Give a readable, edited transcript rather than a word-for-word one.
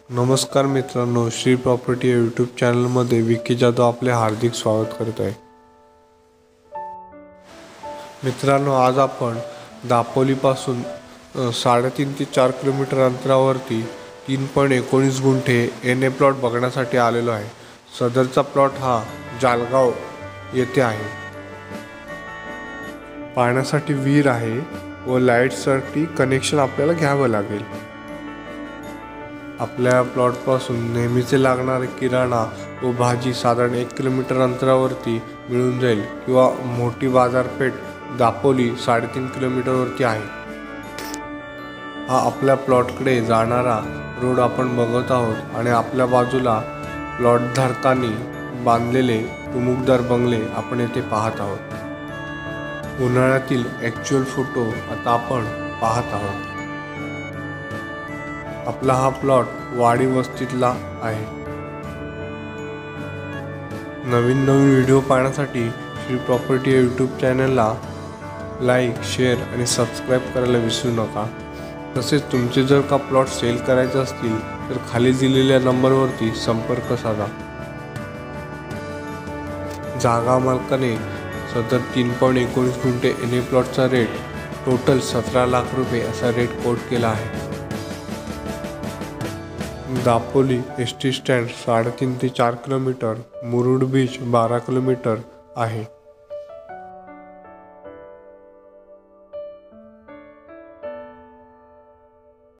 नमस्कार मित्रांनो, Shri property YouTube चॅनलमध्ये विकी जाधव आपले हार्दिक स्वागत करत आहे। मित्रांनो, आज आपण दापोलीपासून 3.5 ते 4 किलोमीटर अंतरावरती 3.19 गुंठे एनए प्लॉट बघण्यासाठी आलेलो आहे। सदरचा प्लॉट हा जालगाव येथे आहे। पाण्यासाठी विहीर आहे व लाईटसाठी कनेक्शन आपल्याला घ्यावे लागेल। आपल्या प्लॉटपासून नेहमीचे लागणारे किराणा व भाजी साधारण 1 किलोमीटर अंतरावरती मिळून जाईल किंवा मोठी बाजारपेठ दापोली 3.5 किलोमीटरवरती आहे। हा आपल्या प्लॉटकडे जाणारा रोड आपण बघत आहोत आणि आपल्या बाजूला प्लॉट धारकांनी बांधलेले टुमुकदार बंगले आपण येथे पाहत आहोत। उन्हाळ्यातील ॲक्च्युअल फोटो आता आपण पाहत आहोत। आपला हा प्लॉट वाडी वस्तीतला आहे। नवीन व्हिडिओ पाहण्यासाठी श्री प्रॉपर्टी यूट्यूब चॅनलला लाईक, शेअर आणि सबस्क्राईब करायला विसरू नका। तसेच तुमचे जर का प्लॉट सेल करायचे असतील तर खाली दिलेल्या नंबरवरती संपर्क साधा। जागा मालकाने सदर 3.19 गुंठे एनए प्लॉटचा रेट टोटल 17 लाख रुपये असा रेट कोट केला आहे। दापोली एसटी स्टँड 3.5 ते 4 किलोमीटर, मुरुड बीच 12 किलोमीटर आहे।